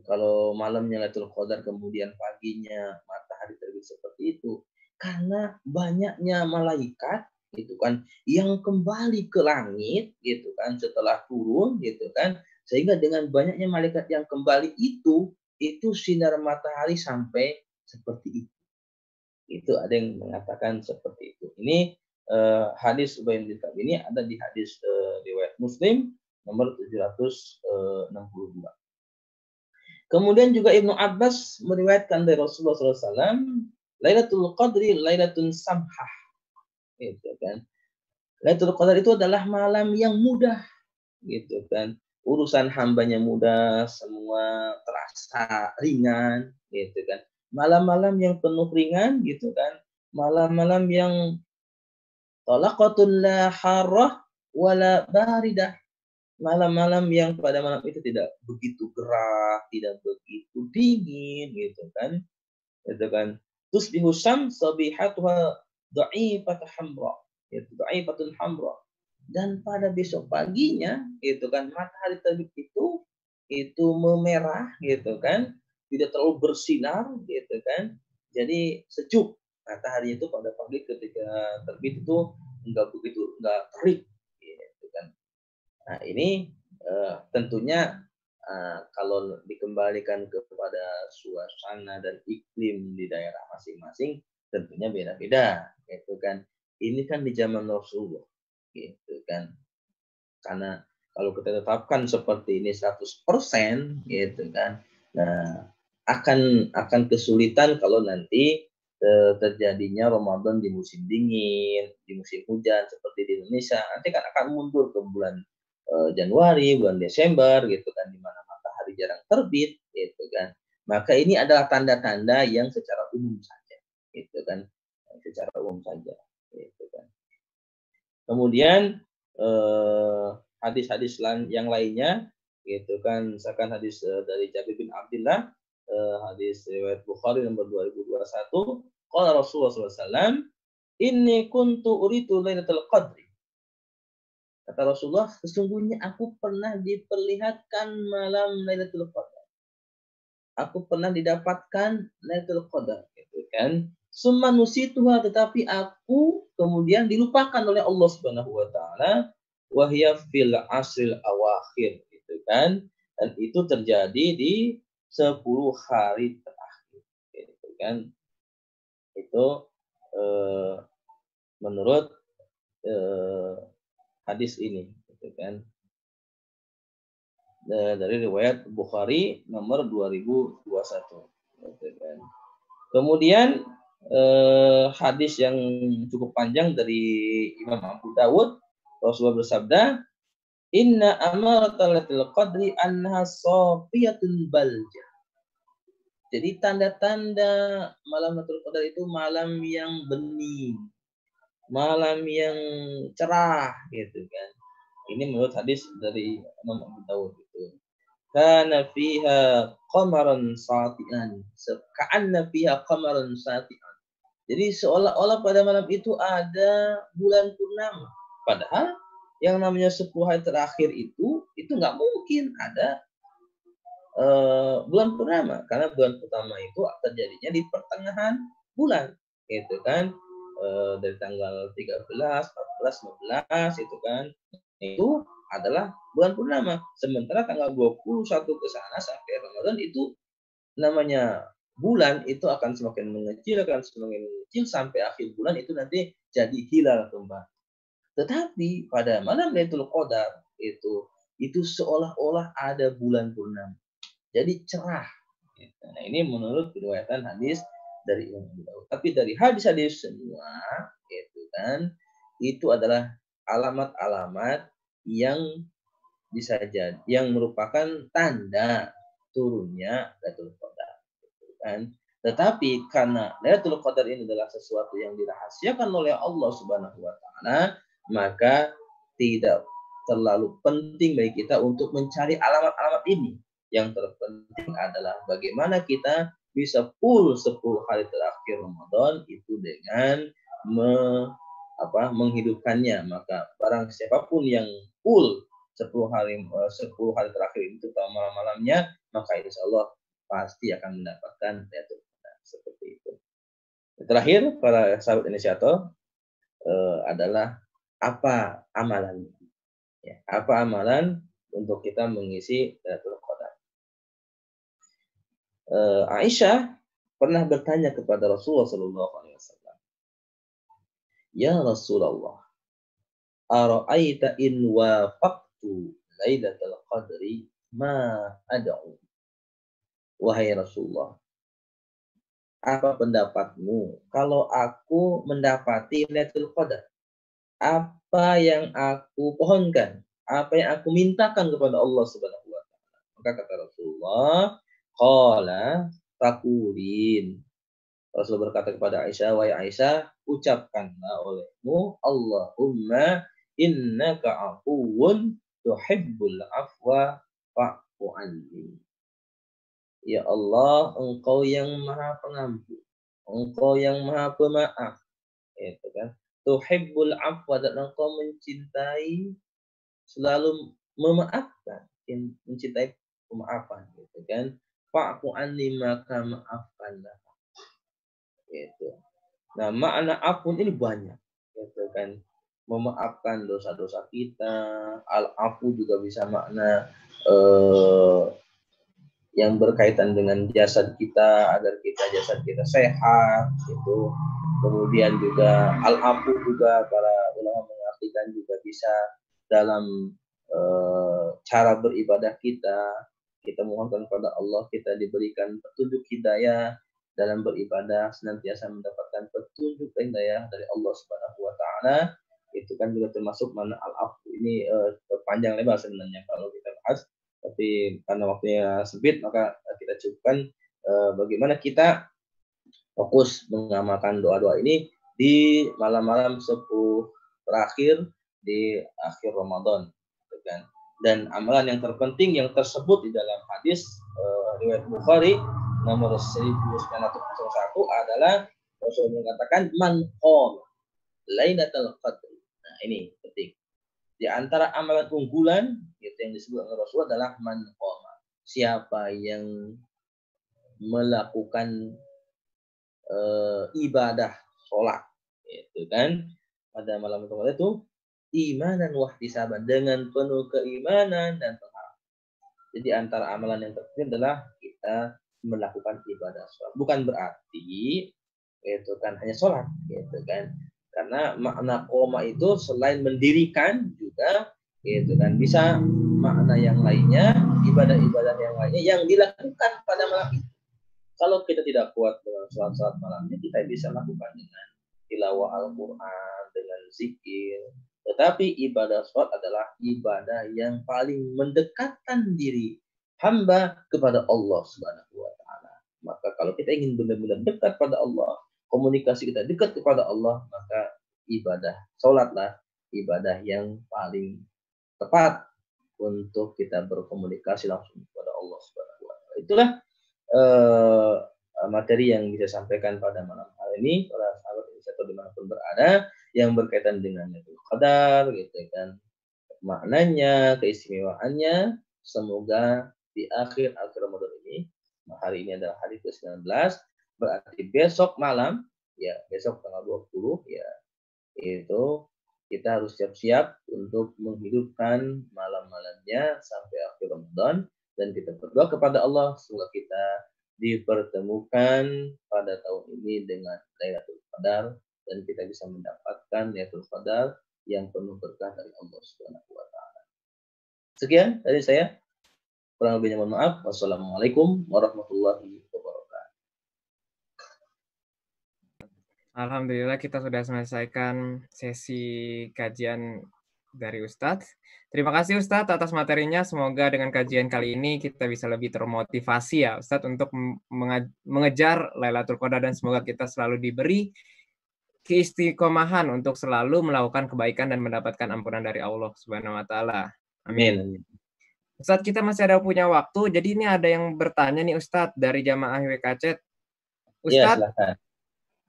kalau malamnya Lailatul Qadar kemudian paginya matahari terbit seperti itu, karena banyaknya malaikat gitu kan yang kembali ke langit gitu kan setelah turun gitu kan, sehingga dengan banyaknya malaikat yang kembali itu sinar matahari sampai seperti itu. Itu ada yang mengatakan seperti itu. Ini hadis Ubay bin Ka'ab ini ada di hadis riwayat Muslim nomor 762. Kemudian juga Ibnu Abbas meriwayatkan dari Rasulullah SAW, Lailatul Qadri Lailatun Samhah. Gitu kan. Lailatul Qadar itu adalah malam yang mudah. Gitu kan. Urusan hambanya mudah, semua terasa ringan. Gitu kan. Malam-malam yang penuh ringan, gitu kan. Malam-malam yang talaqatul la harrah wala baridah. Malam-malam yang pada malam itu tidak begitu gerah, tidak begitu dingin, gitu kan. Gitu kan. Tusbihu syams sabihatuha dha'ifatun hamra. Itu dha'ifatun hamra. Dan pada besok paginya, itu kan, matahari terbit itu memerah, gitu kan. Tidak terlalu bersinar, gitu kan. Jadi sejuk. Matahari itu pada pagi ketika terbit itu enggak terik, gitu kan. Nah, ini tentunya kalau dikembalikan kepada suasana dan iklim di daerah masing-masing, tentunya beda-beda, gitu kan. Ini kan di zaman Rasulullah, gitu kan. Karena kalau kita tetapkan seperti ini 100%, gitu kan. Nah, akan kesulitan kalau nanti terjadinya Ramadan di musim dingin, di musim hujan seperti di Indonesia. Nanti kan akan mundur ke bulan Januari, bulan Desember, gitu kan, di mana matahari jarang terbit, gitu kan. Maka ini adalah tanda-tanda yang secara umum saja, gitu kan, secara umum saja, gitu kan. Kemudian hadis-hadis yang lainnya, gitu kan, misalkan hadis dari Jabir bin Abdullah, hadis riwayat Bukhari nomor 2021, qala Rasulullah SAW, inni kuntu uritu lailatul qadri. Kata Rasulullah, sesungguhnya aku pernah diperlihatkan malam Lailatul Qadar. Aku pernah didapatkan Lailatul Qadar, gitu kan. Summa nusituha, tetapi aku kemudian dilupakan oleh Allah Subhanahu wa taala, wa hiya fil asril awakhir, gitu kan. Dan itu terjadi di 10 hari terakhir, gitu kan. Itu menurut hadis ini, gitu kan. Dari riwayat Bukhari nomor 2021. Gitu kan. Kemudian hadis yang cukup panjang dari Imam Abu Dawud, Rasulullah bersabda, Inna amaratul qadri anha safiyatun baljah. Jadi tanda-tanda malam Lailatul Qadar itu malam yang bening, malam yang cerah, gitu kan. Ini menurut hadis dari Imam Abu Dawud itu. Kana fiha qamaran sati'an. Ka'anna fiha qamaran sati'an. Jadi seolah-olah pada malam itu ada bulan purnama. Padahal yang namanya 10 hari terakhir itu nggak mungkin ada bulan purnama, karena bulan pertama itu terjadinya di pertengahan bulan, gitu kan. Dari tanggal 13, 14, 15 itu kan. Itu adalah bulan purnama. Sementara tanggal 21 ke sana sampai Ramadan itu namanya bulan itu akan semakin mengecil sampai akhir bulan itu nanti jadi hilal kembali. Tetapi pada malam Lailatul Qadar itu seolah-olah ada bulan purnama. Jadi cerah. Nah, ini menurut riwayatan hadis dari Imam Abu Dawud. Tapi dari hadis-hadis semua, itu adalah alamat-alamat yang bisa jadi yang merupakan tanda turunnya Lailatul Qadar, kan? Tetapi karena Lailatul Qadar ini adalah sesuatu yang dirahasiakan oleh Allah Subhanahu wa taala, maka tidak terlalu penting bagi kita untuk mencari alamat-alamat ini. Yang terpenting adalah bagaimana kita bisa full 10 hari terakhir Ramadan itu dengan menghidupkannya. Maka barang siapapun yang full 10 hari terakhir itu terutama malam-malamnya, maka insya Allah pasti akan mendapatkan Lailatul Qadar seperti itu. Terakhir para sahabat inisiator adalah apa amalan? Ya, apa amalan untuk kita mengisi Lailatul Qadar? Aisyah pernah bertanya kepada Rasulullah SAW, Ya Rasulullah, ara'aita in wafaqtu Lailatul Qadri ma ad'u? Wahai Rasulullah, apa pendapatmu kalau aku mendapati Lailatul Qadar? Apa yang aku pohonkan? Apa yang aku mintakan kepada Allah Subhanahu wa taala? Maka kata Rasulullah, qala taqulin. Rasul berkata kepada Aisyah, wahai Aisyah, ucapkanlah olehmu, Allahumma innaka afuwun tuhibbul afwa fa'fu anni. Ya Allah, Engkau yang Maha Pengampun, Engkau yang Maha Pemaaf, itu kan. Tuhibbul afwa, dan Engkau mencintai selalu memaafkan, mencintai pemaafan, gitu kan. Fa'fu anni, maka maafkanlah. Gitu. Nah, makna afun ini banyak, gitu kan. Memaafkan dosa-dosa kita. Al-afu juga bisa makna yang berkaitan dengan jasad kita, agar jasad kita sehat, gitu. Kemudian juga al-afu juga para ulama mengartikan juga bisa dalam cara beribadah kita mohonkan kepada Allah, kita diberikan petunjuk hidayah dalam beribadah, senantiasa mendapatkan petunjuk hidayah dari Allah Subhanahu wa taala. Itu kan juga termasuk mana al-afu ini panjang lebar sebenarnya kalau kita bahas, tapi karena waktunya sempit maka kita cukupkan bagaimana kita fokus mengamalkan doa-doa ini di malam-malam 10 terakhir di akhir Ramadan, kan. Dan amalan yang terpenting yang tersebut di dalam hadis riwayat Bukhari nomor 1901 adalah Rasul mengatakan man qama Lailatul Qadar. Nah, ini penting. Di antara amalan unggulan itu yang disebut oleh Rasul adalah man qama. Siapa yang melakukan ibadah sholat, itu kan, pada malam itu imanan wahtisaban, dengan penuh keimanan dan pengharapan. Jadi antara amalan yang terpenting adalah kita melakukan ibadah sholat. Bukan berarti itu kan hanya sholat, gitu kan. Karena makna koma itu selain mendirikan juga, itu kan bisa makna yang lainnya, ibadah-ibadah yang lainnya yang dilakukan pada malam itu. Kalau kita tidak kuat dengan sholat-sholat malamnya, kita bisa lakukan dengan tilawah Al-Quran, dengan zikir. Tetapi ibadah sholat adalah ibadah yang paling mendekatkan diri hamba kepada Allah Subhanahu wa taala. Maka kalau kita ingin benar-benar dekat pada Allah, komunikasi kita dekat kepada Allah, maka ibadah sholatlah ibadah yang paling tepat untuk kita berkomunikasi langsung kepada Allah Subhanahu wa taala. Itulah materi yang bisa sampaikan pada malam hari ini para sahabat inisiator dimanapun berada, yang berkaitan dengan Lailatul Qadar, gitu kan, maknanya, keistimewaannya. Semoga di akhir Ramadan ini, hari ini adalah hari ke-19, berarti besok malam, ya besok tanggal 20, ya itu kita harus siap-siap untuk menghidupkan malam-malamnya sampai akhir Ramadan, dan kita berdoa kepada Allah semoga kita dipertemukan pada tahun ini dengan Lailatul Qadar, dan kita bisa mendapatkan Lailatul Qadar yang penuh berkah dari Allah Subhanahu wa taala. Sekian dari saya. Kurang lebihnya mohon maaf. Wassalamualaikum warahmatullahi wabarakatuh. Alhamdulillah kita sudah selesaikan sesi kajian dari Ustadz. Terima kasih Ustadz atas materinya. Semoga dengan kajian kali ini kita bisa lebih termotivasi ya Ustadz untuk mengejar Lailatul Qadar, dan semoga kita selalu diberi keistiqomahan untuk selalu melakukan kebaikan dan mendapatkan ampunan dari Allah Subhanahu wa taala. Amin. Amin. Ustadz, kita masih ada punya waktu. Jadi ini ada yang bertanya nih Ustadz dari jamaah WKC. Ya, Ustadz, silakan.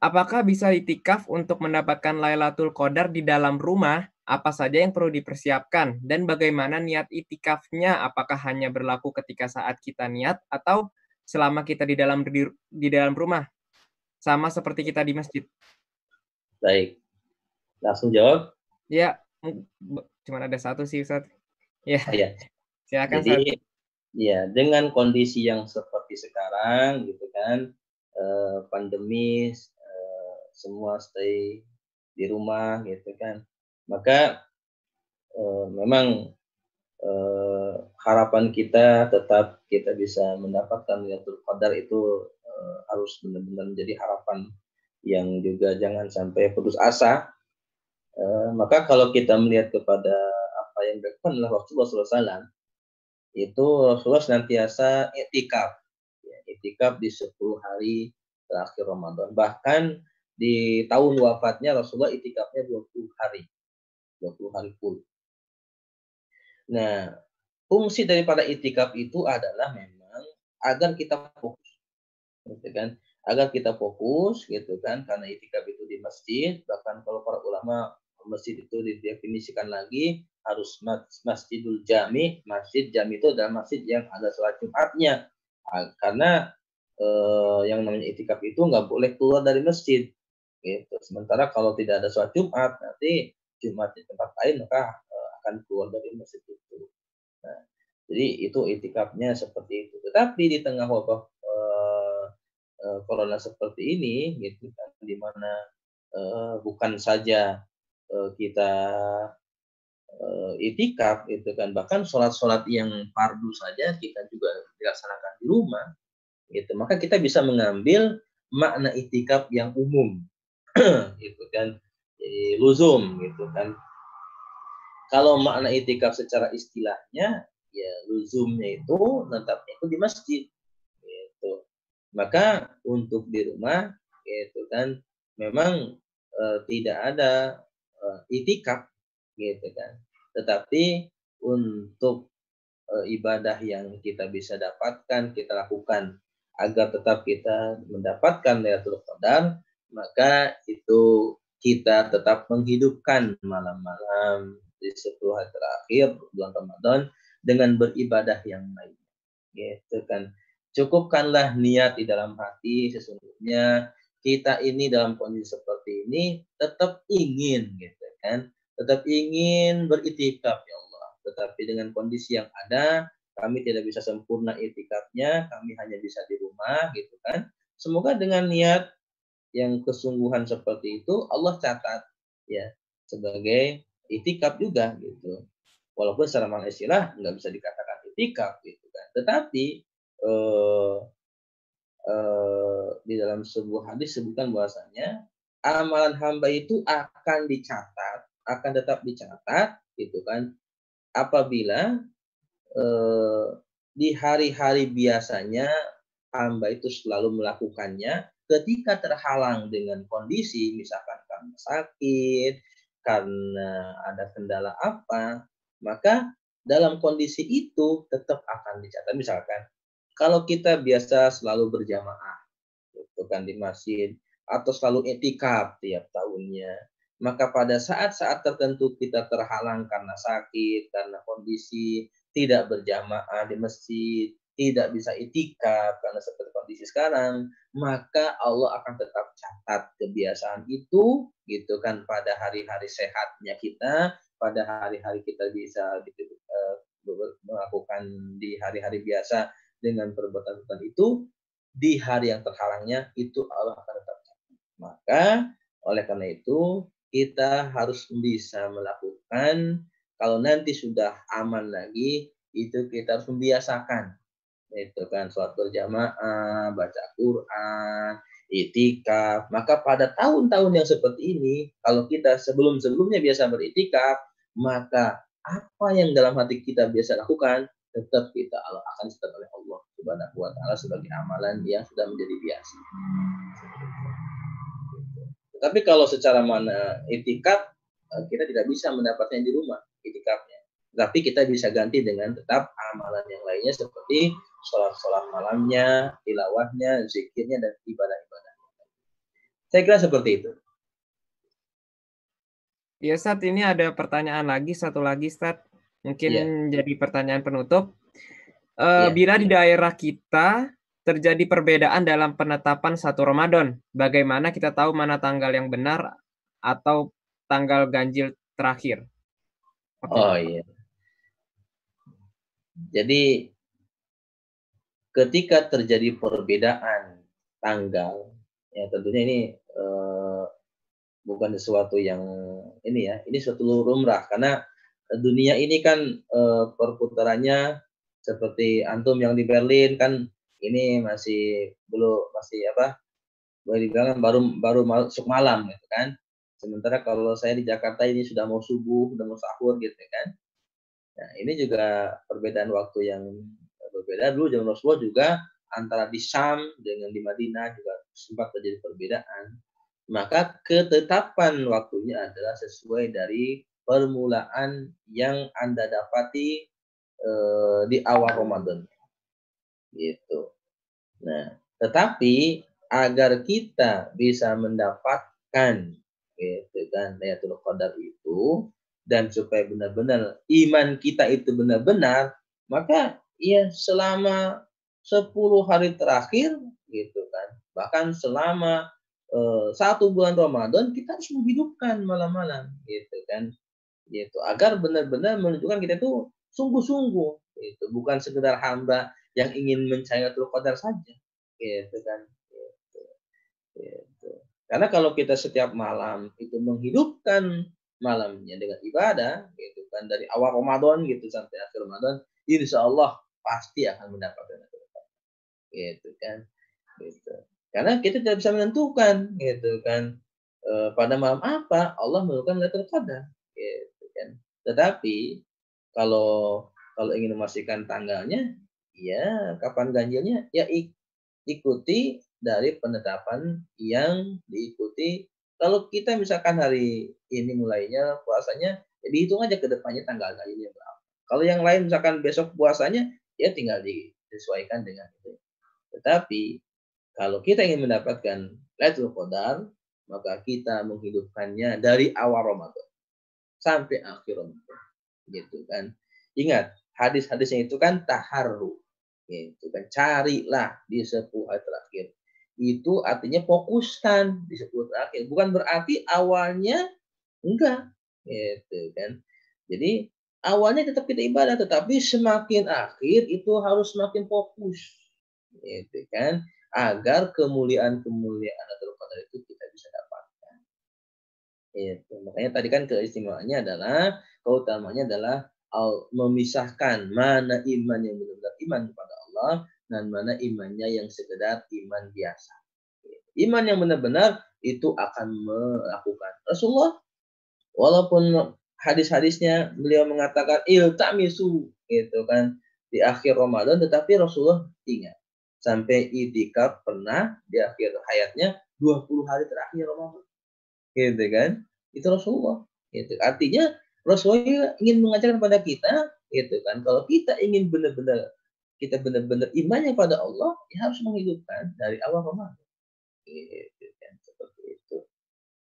apakah bisa itikaf untuk mendapatkan Lailatul Qadar di dalam rumah? Apa saja yang perlu dipersiapkan? Dan bagaimana niat itikafnya? Apakah hanya berlaku ketika saat kita niat atau selama kita di dalam rumah? Sama seperti kita di masjid. Baik. Langsung jawab. Ya, cuma ada satu sih Ustadz. Ya, Ya. silakan Jadi, Ustadz. ya, dengan kondisi yang seperti sekarang gitu kan, pandemi, semua stay di rumah gitu kan. Maka memang harapan kita tetap kita bisa mendapatkan Lailatul Qadar itu harus benar-benar menjadi harapan yang juga jangan sampai putus asa. Maka kalau kita melihat kepada apa yang dilakukan oleh Rasulullah SAW, itu Rasulullah senantiasa iktikaf, ya, iktikaf di 10 hari terakhir Ramadan. Bahkan di tahun wafatnya Rasulullah iktikafnya 20 hari, 20 hari full. Nah, fungsi daripada iktikaf itu adalah memang agar kita fokus, gitu kan? Agar kita fokus, gitu kan? Karena iktikaf itu di masjid, bahkan kalau para ulama masjid itu didefinisikan lagi harus masjidul jami. Masjid jami itu adalah masjid yang ada sholat Jumatnya. Karena yang namanya iktikaf itu nggak boleh keluar dari masjid. Gitu. Sementara kalau tidak ada sholat Jumat, nanti Jumat di tempat lain maka akan keluar dari masjid itu. Nah, jadi itu iktikafnya seperti itu. Tetapi di tengah wabah corona seperti ini, gitu kan, di mana bukan saja kita iktikaf, itu kan, bahkan sholat-sholat yang fardu saja kita juga dilaksanakan di rumah, gitu. Maka kita bisa mengambil makna iktikaf yang umum, gitu kan, luzum, gitu kan. Kalau makna iktikaf secara istilahnya, ya luzumnya itu tetapnya itu di masjid, gitu. Maka untuk di rumah, gitu kan, memang tidak ada iktikaf, gitu kan. Tetapi untuk ibadah yang kita bisa dapatkan, kita lakukan agar tetap kita mendapatkan Lailatul Qadar, maka itu kita tetap menghidupkan malam-malam di 10 hari terakhir bulan Ramadan dengan beribadah yang lain. Gitu kan. Cukupkanlah niat di dalam hati, sesungguhnya kita ini dalam kondisi seperti ini tetap ingin, gitu kan, tetap ingin beriktikaf ya Allah. Tetapi dengan kondisi yang ada, kami tidak bisa sempurna iktikafnya, kami hanya bisa di rumah, gitu kan. Semoga dengan niat yang kesungguhan seperti itu Allah catat ya sebagai iktikaf juga, gitu. Walaupun secara makna istilah nggak bisa dikatakan iktikaf, gitu kan. Tetapi di dalam sebuah hadis sebutkan bahwasanya amalan hamba itu akan dicatat, akan tetap dicatat, gitu kan, apabila di hari-hari biasanya hamba itu selalu melakukannya, ketika terhalang dengan kondisi misalkan karena sakit, karena ada kendala apa, maka dalam kondisi itu tetap akan dicatat. Misalkan kalau kita biasa selalu berjamaah, gitu kan, di masjid atau selalu iktikaf tiap tahunnya, maka pada saat-saat tertentu kita terhalang karena sakit, karena kondisi tidak berjamaah di masjid, tidak bisa iktikaf karena seperti kondisi sekarang, maka Allah akan tetap catat kebiasaan itu, gitu kan, pada hari-hari sehatnya kita, pada hari-hari kita bisa melakukan di hari-hari biasa dengan perbuatan itu, di hari yang terhalangnya itu Allah akan tetap catat. Maka oleh karena itu kita harus bisa melakukan. Kalau nanti sudah aman lagi, itu kita harus membiasakan. Itu kan sholat berjamaah, baca Quran, itikaf. Maka pada tahun-tahun yang seperti ini, kalau kita sebelum-sebelumnya biasa beritikaf, maka apa yang dalam hati kita biasa lakukan, tetap kita akan dicatat oleh Allah Subhanahu wa taala sebagai amalan yang sudah menjadi biasa. Tapi kalau secara mana itikaf, kita tidak bisa mendapatnya di rumah itikafnya. Tapi kita bisa ganti dengan tetap amalan yang lainnya seperti sholat-sholat malamnya, tilawahnya, zikirnya, dan ibadah-ibadah. Saya kira seperti itu. Ya, Ustaz, ini ada pertanyaan lagi, satu lagi, Ustaz. Mungkin Iya, jadi pertanyaan penutup. iya. Bila di daerah kita terjadi perbedaan dalam penetapan satu Ramadan, bagaimana kita tahu mana tanggal yang benar atau tanggal ganjil terakhir? Oke. Oh iya. Jadi ketika terjadi perbedaan tanggal, ya tentunya ini bukan sesuatu yang ini ya, ini suatu lumrah karena dunia ini kan perputarannya seperti antum yang di Berlin kan ini masih apa boleh dibilang baru baru masuk malam gitu kan. Sementara kalau saya di Jakarta ini sudah mau subuh, sudah mau sahur gitu kan. Nah, ini juga perbedaan waktu yang berbeda. Dulu zaman Rasulullah juga antara di Syam dengan di Madinah juga sempat terjadi perbedaan. Maka ketetapan waktunya adalah sesuai dari permulaan yang Anda dapati di awal Ramadan. Gitu. Nah, tetapi agar kita bisa mendapatkan gitu kan Lailatul Qadar itu dan supaya benar-benar iman kita itu benar-benar, maka ya selama 10 hari terakhir gitu kan. Bahkan selama 1 bulan Ramadan kita harus menghidupkan malam-malam gitu kan. Gitu. Agar benar-benar menunjukkan kita itu sungguh-sungguh gitu, bukan sekedar hamba yang ingin mencari Lailatul Qadar saja gitu kan. Gitu. Gitu. Karena kalau kita setiap malam itu menghidupkan malamnya dengan ibadah gitu kan dari awal Ramadan gitu sampai akhir Ramadan, insya Allah pasti akan mendapatkan gitu kan. Gitu. Karena kita tidak bisa menentukan gitu kan pada malam apa Allah menentukan Lailatul Qadar gitu kan. Tetapi kalau kalau ingin memastikan tanggalnya, ya kapan ganjilnya ya ikuti dari penetapan yang diikuti. Kalau kita misalkan hari ini mulainya puasanya, ya dihitung aja ke depannya tanggal ganjilnya berapa. Kalau yang lain misalkan besok puasanya, ya tinggal disesuaikan dengan itu. Tetapi kalau kita ingin mendapatkan Lailatul Qadar, maka kita menghidupkannya dari awal Ramadan sampai akhir Ramadan. Gitu kan. Ingat, hadis-hadisnya itu kan taharru. Gitu kan. Carilah di 10 hari terakhir. Itu artinya fokuskan di 10 terakhir. Bukan berarti awalnya enggak. Gitu kan. Jadi awalnya tetap kita ibadah, tetapi semakin akhir itu harus semakin fokus. Gitu kan. Agar kemuliaan-kemuliaan atau Qadar itu kita bisa dapatkan. Itu. Makanya tadi kan keistimewaannya adalah keutamanya adalah memisahkan mana iman yang benar-benar iman kepada Allah dan mana imannya yang sekedar iman biasa. Iman yang benar-benar itu akan melakukan. Rasulullah walaupun hadis-hadisnya beliau mengatakan iltamisu gitu kan di akhir Ramadan, tetapi Rasulullah ingat sampai itikaf pernah di akhir hayatnya 20 hari terakhir Ramadan. Gitu kan. Itu Rasulullah. Gitu. Artinya Rasulullah ingin mengajarkan kepada kita gitu kan. Kalau kita ingin kita benar-benar imannya pada Allah, ya harus menghidupkan dari awal Ramadan. Gitu kan. Seperti itu.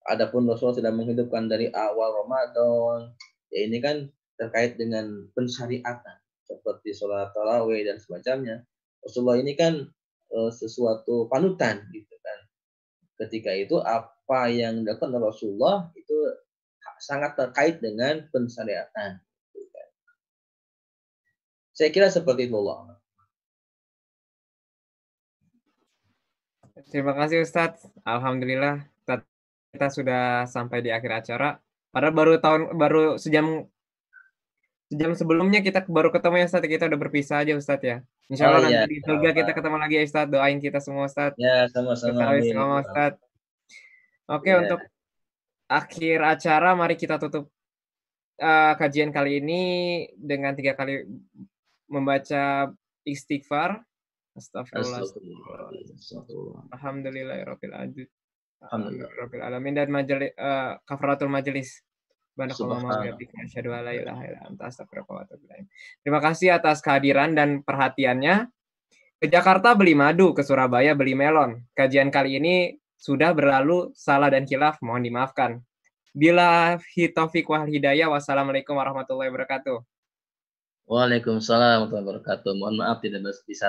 Adapun Rasulullah sudah menghidupkan dari awal Ramadan, ya ini kan terkait dengan pensyariatan seperti sholat tarawih dan semacamnya. Rasulullah ini kan sesuatu panutan gitu kan. Ketika itu apa yang dilakukan oleh Rasulullah itu sangat terkait dengan pensyariatan. Saya kira seperti itu Allah. Terima kasih, Ustadz. Alhamdulillah, Ustadz kita sudah sampai di akhir acara. Padahal baru sejam sebelumnya kita baru ketemu ya Ustaz, kita udah berpisah aja Ustaz ya. Oh Insyaallah iya, nanti di surga kita ketemu lagi ya Ustaz, doain kita semua Ustaz. ya sama-sama, Kita amin. istiqomah Ustaz. Oke, Ya, untuk akhir acara mari kita tutup kajian kali ini dengan 3 kali membaca istighfar. Astagfirullah, astagfirullah. astagfirullah, astagfirullah. Alhamdulillahirabbil Alhamdulillah. alamin dan kafaratul majelis. Barakallahu Subhanallah. fiik, asyhadu an la ilaha illa anta astaghfiruka wa atubu ilaik. Terima kasih atas kehadiran dan perhatiannya. Ke Jakarta beli madu, ke Surabaya beli melon. Kajian kali ini sudah berlalu, salah dan khilaf mohon dimaafkan. Bila taufik wal hidayah, wassalamualaikum warahmatullahi wabarakatuh. Waalaikumsalam warahmatullahi wabarakatuh. Mohon maaf tidak bisa